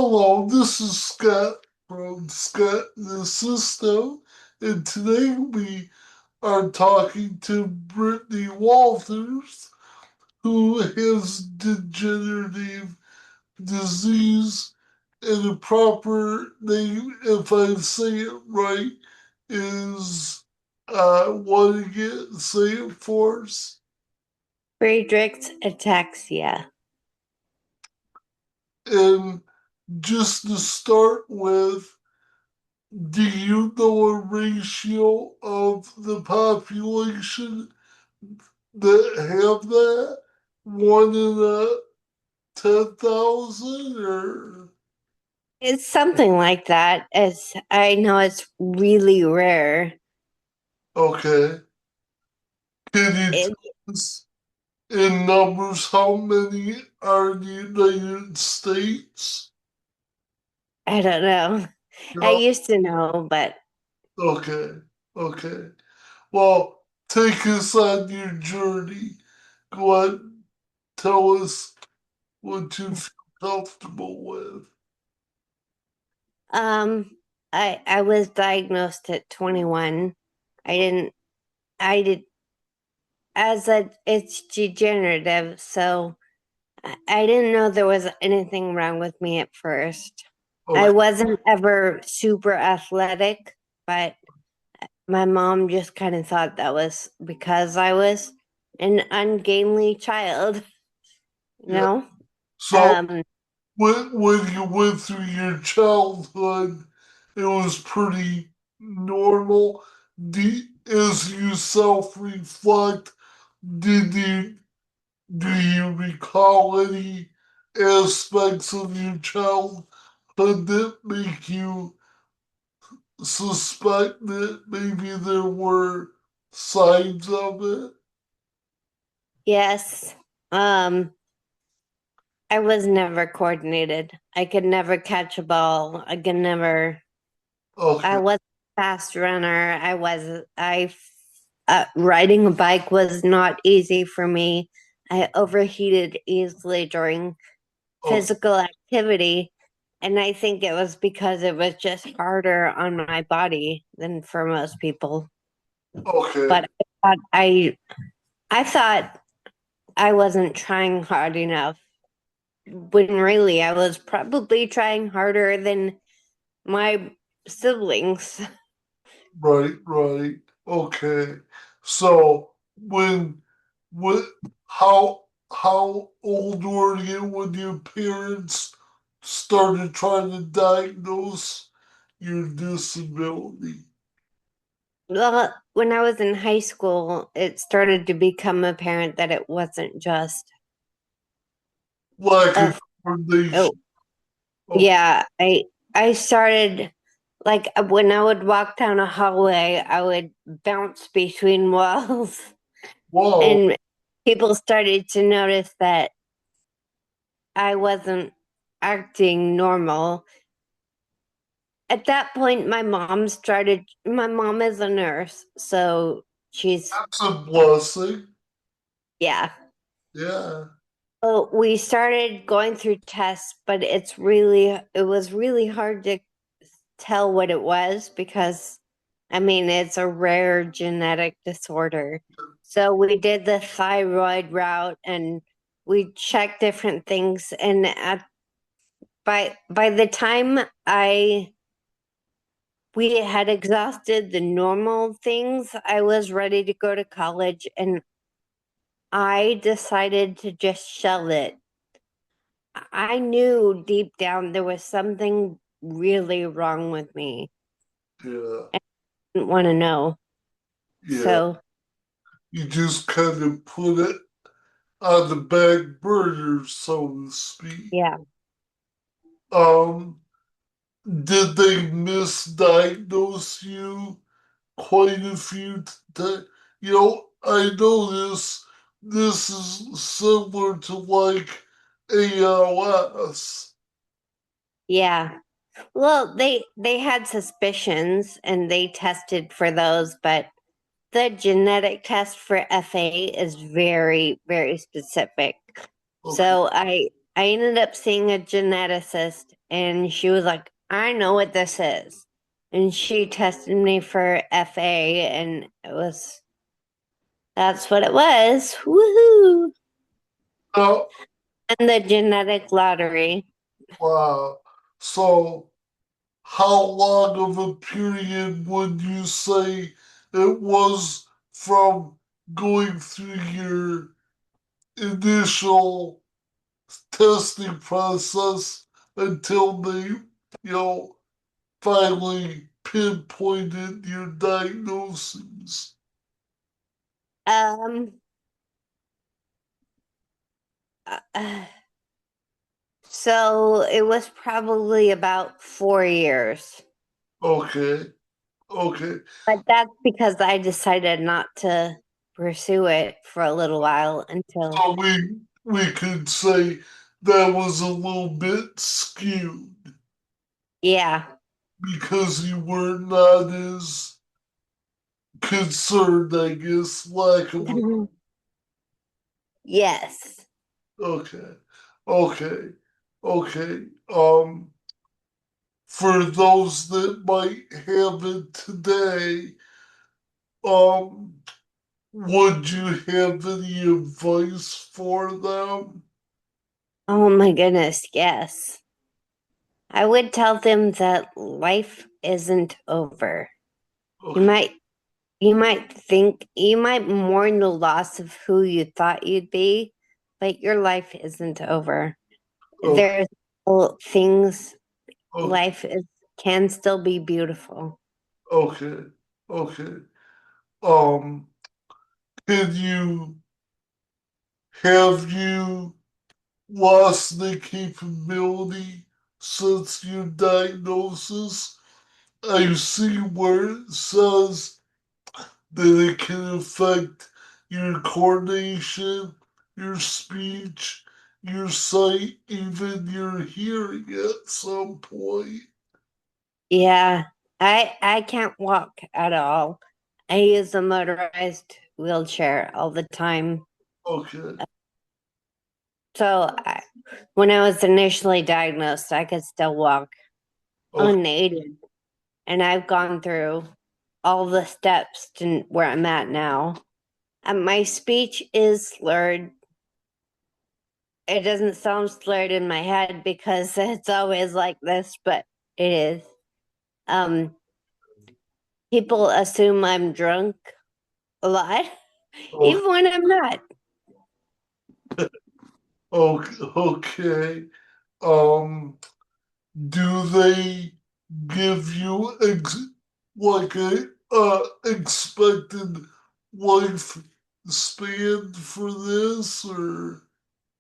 Hello, this is Scott from Scott in the System, and today we are talking to Brittany Waters, who has degenerative disease, and the proper name, if I say it right, is what again? Say it for us. Friedrich's ataxia. And just to start with, do you know a ratio of the population that have that? One in a 10,000 or? It's something like that. As I know it's really rare. Okay. Can you It, tell us in numbers how many are in the United States? I don't know. I No? used to know, but Okay. Okay. Well, take us on your journey. Go ahead, tell us what you feel comfortable with. um I was diagnosed at 21. I didn't I did as a it's degenerative, so I didn't know there was anything wrong with me at first. I Okay. wasn't ever super athletic, but my mom just kind of thought that was because I was an ungainly child, you Yeah. know? So Um, when you went through your childhood, it was pretty normal. As you self-reflect, did you do you recall any aspects of your childhood that make you suspect that maybe there were signs of it? yes. Um, I was never coordinated. I could never catch a ball. I Okay. was a fast runner. Riding a bike was not easy for me. I overheated easily during Okay. physical activity. And I think it was because it was just harder on my body than for most people. Okay. But I thought I wasn't trying hard enough when really I was probably trying harder than my siblings. Right, right. Okay. So when how old were you when your parents started trying to diagnose your disability? Well, when I was in high school, it started to become apparent that it wasn't just Like a a combination oh of yeah, I started like when I would walk down a hallway, I would bounce between walls, wow. and people started to notice that I wasn't acting normal. At that point, my mom is a nurse, so she's, That's a blessing. yeah. Yeah. So we started going through tests, but it was really hard to tell what it was because, I mean, it's a rare genetic disorder. So we did the thyroid route and we checked different things. And by the time I we had exhausted the normal things, I was ready to go to college, and I decided to just shell it. I knew deep down there was something really wrong with me. Yeah. I didn't want to know. Yeah. So, You just kind of put it on the back burner, so to speak. yeah. Um, did they misdiagnose you quite a few times? I know this is similar to like ALS. Yeah. Well, they had suspicions and they tested for those, but the genetic test for FA is very, very specific. Okay. So I ended up seeing a geneticist, and she was like, I know what this is. And she tested me for FA, and that's what it was. Woohoo! Now, And the genetic lottery. wow. So, how long of a period would you say it was from going through your initial testing process until they, finally pinpointed your diagnoses? Um, uh, so it was probably about 4 years. Okay, okay. But that's because I decided not to pursue it for a little while until, So we could say that was a little bit skewed yeah. because you were not as concerned, I guess, lack of a Yes. okay, okay, okay. For those that might have it today, um, would you have any advice for them? Oh my goodness, yes. I would tell them that life isn't over. You Okay, might you might mourn the loss of who you thought you'd be, but your life isn't over. okay, There's still things okay, life is can still be beautiful. okay, okay. Um, can you have you lost the capability since your diagnosis? I see where it says that it can affect your coordination, your speech, your sight, even your hearing at some point. Yeah. I can't walk at all. I use a motorized wheelchair all the time. Okay, So when I was initially diagnosed, I could still walk okay, unaided. And I've gone through all the steps to where I'm at now. And my speech is slurred. It doesn't sound slurred in my head because it's always like this, but it is. Um, People assume I'm drunk a lot, okay, even when I'm not. okay, okay. Um, do they give you like a expected life span for this, or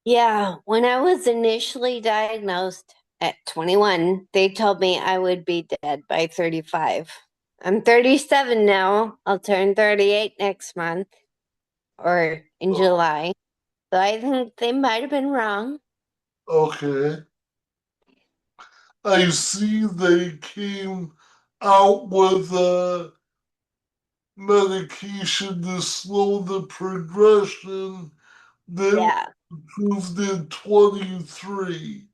Yeah, when I was initially diagnosed at 21, they told me I would be dead by 35. I'm 37 now. I'll turn 38 next month or in July. So I think they might have been wrong. okay? I see they came out with a medication to slow the progression that Yeah. proved in 23.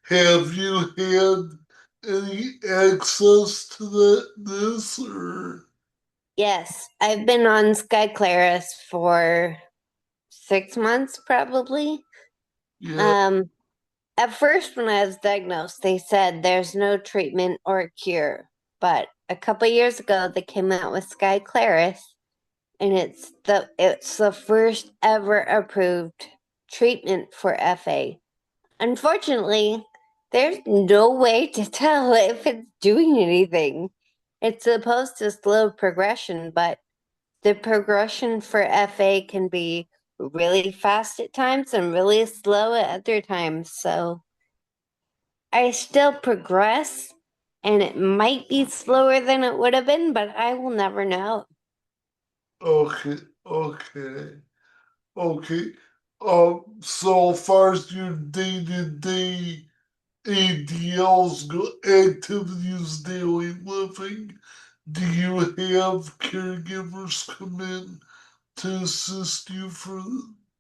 Have you had any access to this, or Yes, I've been on Skyclaris for 6 months probably. yeah? Um, at first, when I was diagnosed, they said there's no treatment or cure. But a couple years ago, they came out with Skyclaris, and it's the first ever approved treatment for FA. Unfortunately, there's no way to tell if it's doing anything. It's supposed to slow progression, but the progression for FA can be really fast at times and really slow at other times. So I still progress, and it might be slower than it would have been, but I will never know. Okay, okay, okay. So far as your day-to-day ADLs go, activities, daily living, do you have caregivers come in to assist you for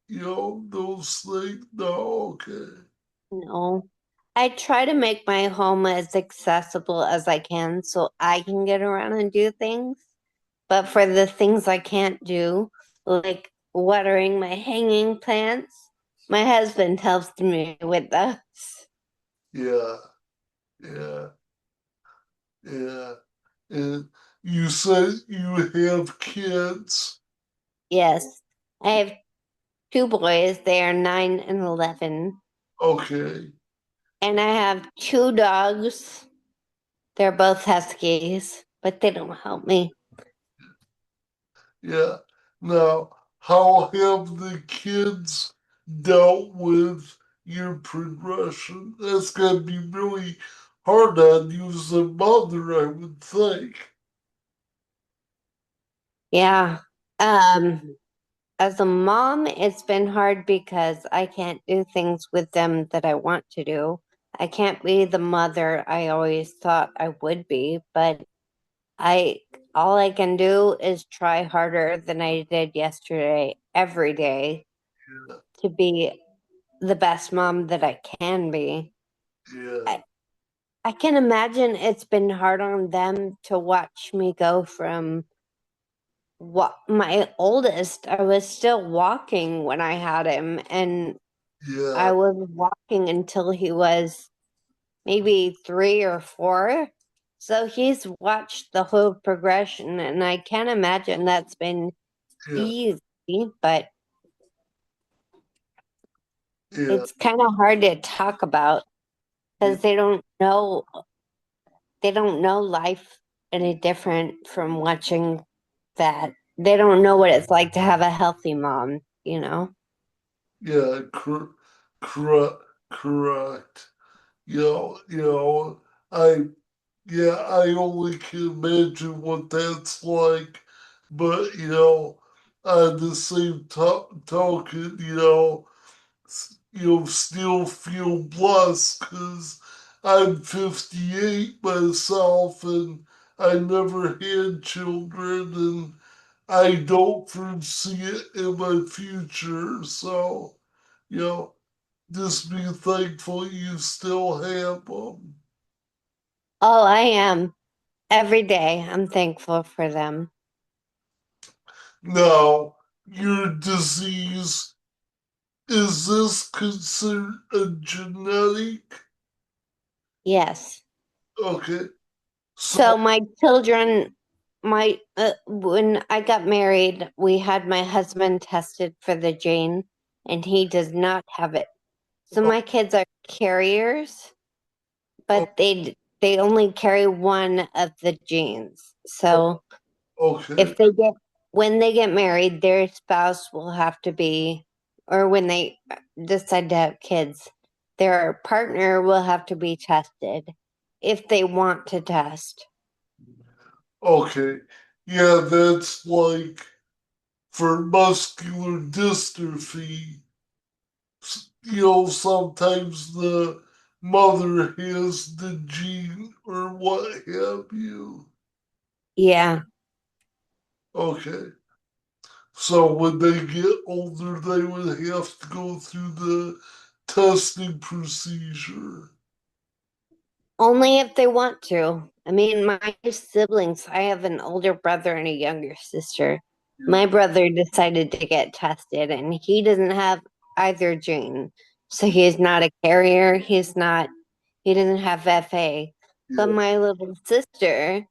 those things? No, okay. No. I try to make my home as accessible as I can so I can get around and do things. But for the things I can't do, like watering my hanging plants, my husband helps me with those. Yeah, yeah, yeah. And you said you have kids. Yes, I have two boys. They are 9 and 11. Okay, And I have two dogs. They're both huskies, but they don't help me. yeah. Now, how have the kids dealt with your progression? That's gotta be really hard on you as a mother, I would think. Yeah. As a mom, it's been hard because I can't do things with them that I want to do. I can't be the mother I always thought I would be, but I all I can do is try harder than I did yesterday every day Yeah, to be the best mom that I can be. yeah, I, I can imagine it's been hard on them to watch me go from what my oldest, I was still walking when I had him, and yeah, I was walking until he was maybe 3 or 4. So he's watched the whole progression, and I can't imagine that's been yeah, easy, but yeah, it's kind of hard to talk about yeah, because they don't know life any different from watching that. They don't know what it's like to have a healthy mom, you know? yeah, correct, correct. I yeah, I only can imagine what that's like. But, on the same token, still feel blessed because I'm 58 myself and I never had children and I don't foresee it in my future. So, you know, just be thankful you still have them. Oh, I am. Every day, I'm thankful for them. Now, your disease, is this considered a genetic? Yes. Okay, So so, my children, my when I got married, we had my husband tested for the gene, and he does not have it. So oh, my kids are carriers, oh, but they only carry one of the genes. oh, So okay, if they get when they get married, their spouse will have to be, or when they decide to have kids, their partner will have to be tested if they want to test. okay. Yeah, that's like for muscular dystrophy. Sometimes the mother has the gene or what have you. Yeah. Okay. So when they get older, they would have to go through the testing procedure. Only if they want to. I mean, my siblings, I have an older brother and a younger sister. My brother decided to get tested and he doesn't have either gene. So he's not a carrier. He doesn't have FA. But Yeah. my little sister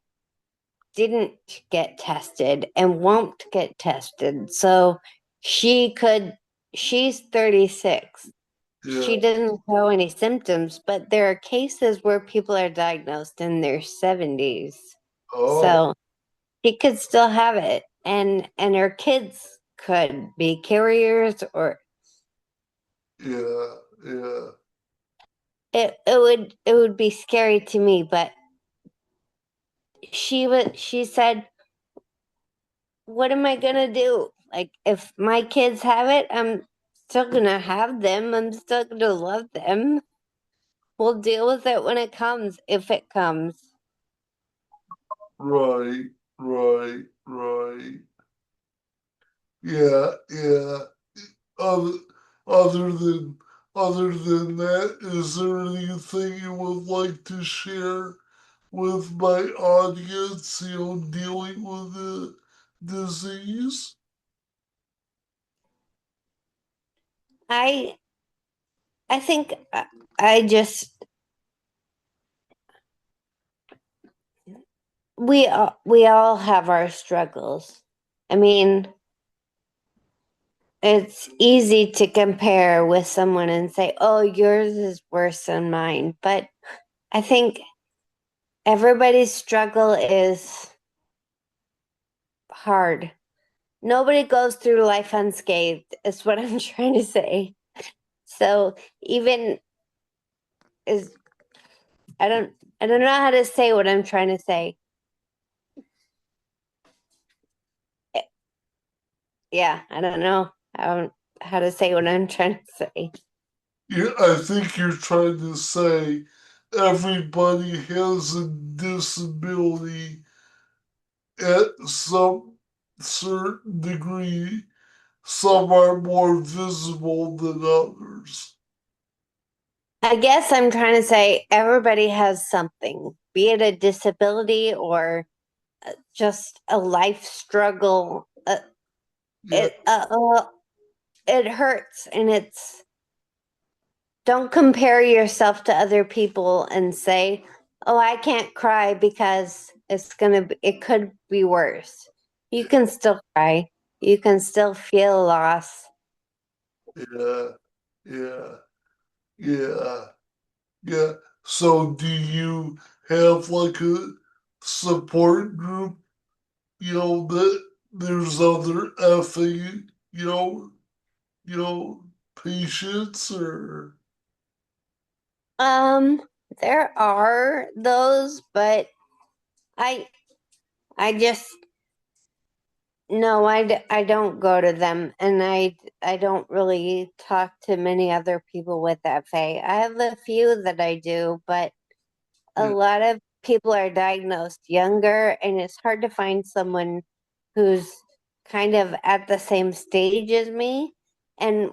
didn't get tested and won't get tested. So she could, she's 36. Yeah. She doesn't show any symptoms, but there are cases where people are diagnosed in their 70s. Oh, So she could still have it, and her kids could be carriers, or yeah. Yeah. it would be scary to me. But she said, "What am I gonna do? Like if my kids have it, I'm still gonna have them. I'm still gonna love them. We'll deal with it when it comes, if it comes." Right. Right. Right. Yeah. Yeah. Other, other than Other than that, is there anything you would like to share with my audience, dealing with the disease? I I think I just we all have our struggles. I mean, it's easy to compare with someone and say, "Oh, yours is worse than mine." But I think everybody's struggle is hard. Nobody goes through life unscathed, is what I'm trying to say. So even is I don't I don't know how to say what I'm trying to say. Yeah, I don't know how to say what I'm trying to say. I think you're trying to say everybody has a disability at some certain degree. Some are more visible than others. I guess I'm trying to say everybody has something, be it a disability or just a life struggle. Yeah, It it hurts, and it's don't compare yourself to other people and say, "Oh, I can't cry because it could be worse." You can still cry. You can still feel loss. yeah, yeah, yeah, yeah. So, do you have like a support group? That there's other FA, you know, you know, patients or Um, there are those, but I I just no, I don't go to them, and I don't really talk to many other people with FA. I have a few that I do, but a yeah, lot of people are diagnosed younger, and it's hard to find someone who's kind of at the same stage as me. And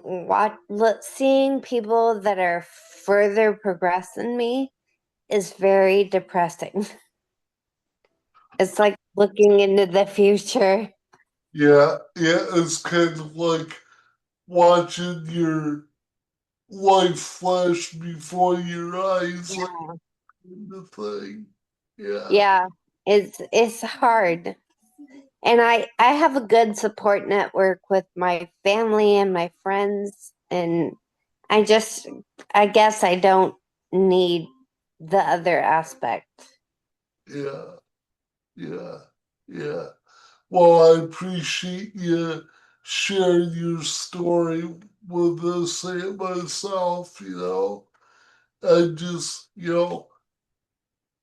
seeing people that are further progressed than me is very depressing. It's like looking into the future. yeah, yeah. It's kind of like watching your life flash before your eyes, like Yeah. the thing. Yeah, Yeah, it's hard. And I have a good support network with my family and my friends, and I just I guess I don't need the other aspect. yeah, yeah, yeah. Well, I appreciate you sharing your story with us and myself, I just,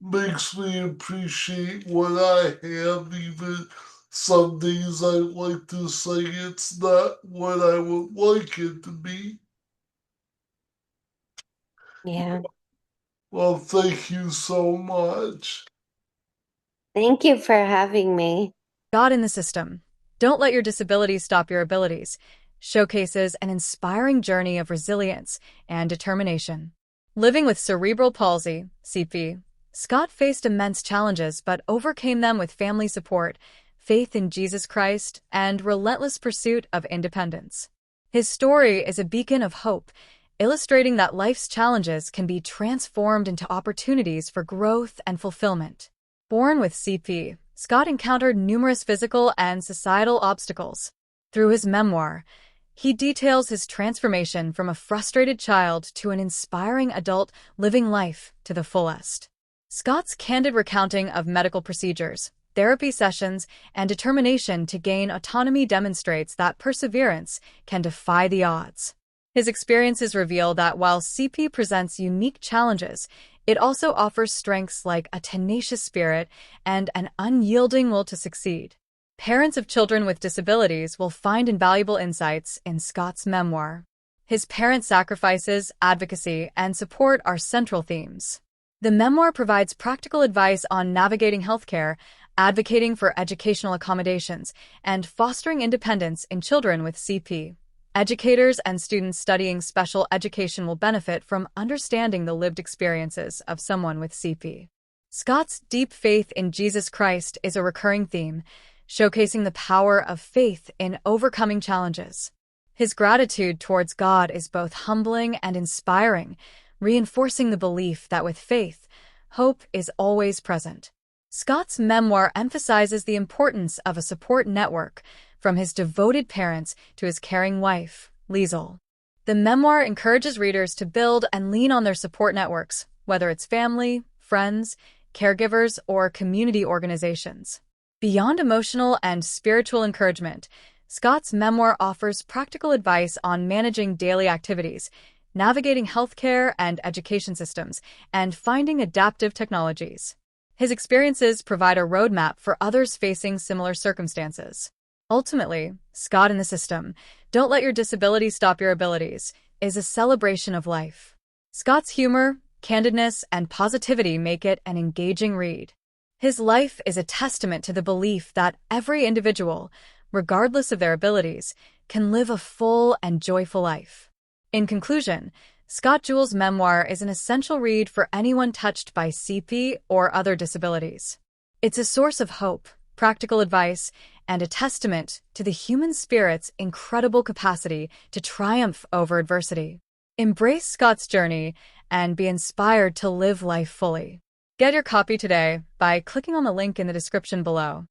makes me appreciate what I have, even some days I like to say it's not what I would like it to be. Yeah. Well, thank you so much. Thank you for having me. God in the System. Don't let your disabilities stop your abilities. Showcases an inspiring journey of resilience and determination. Living with cerebral palsy, CP, Scott faced immense challenges but overcame them with family support, faith in Jesus Christ, and relentless pursuit of independence. His story is a beacon of hope, illustrating that life's challenges can be transformed into opportunities for growth and fulfillment. Born with CP, Scott encountered numerous physical and societal obstacles. Through his memoir, he details his transformation from a frustrated child to an inspiring adult living life to the fullest. Scott's candid recounting of medical procedures, therapy sessions, and determination to gain autonomy demonstrates that perseverance can defy the odds. His experiences reveal that while CP presents unique challenges, it also offers strengths like a tenacious spirit and an unyielding will to succeed. Parents of children with disabilities will find invaluable insights in Scott's memoir. His parent sacrifices, advocacy, and support are central themes. The memoir provides practical advice on navigating healthcare, advocating for educational accommodations, and fostering independence in children with CP. Educators and students studying special education will benefit from understanding the lived experiences of someone with CP. Scott's deep faith in Jesus Christ is a recurring theme, showcasing the power of faith in overcoming challenges. His gratitude towards God is both humbling and inspiring, reinforcing the belief that with faith, hope is always present. Scott's memoir emphasizes the importance of a support network, from his devoted parents to his caring wife, Liesl. The memoir encourages readers to build and lean on their support networks, whether it's family, friends, caregivers, or community organizations. Beyond emotional and spiritual encouragement, Scott's memoir offers practical advice on managing daily activities, navigating healthcare and education systems, and finding adaptive technologies. His experiences provide a roadmap for others facing similar circumstances. Ultimately, Scott in the System, Don't Let Your Disability Stop Your Abilities, is a celebration of life. Scott's humor, candidness, and positivity make it an engaging read. His life is a testament to the belief that every individual, regardless of their abilities, can live a full and joyful life. In conclusion, Scott Jewell's memoir is an essential read for anyone touched by CP or other disabilities. It's a source of hope, practical advice, and a testament to the human spirit's incredible capacity to triumph over adversity. Embrace Scott's journey and be inspired to live life fully. Get your copy today by clicking on the link in the description below.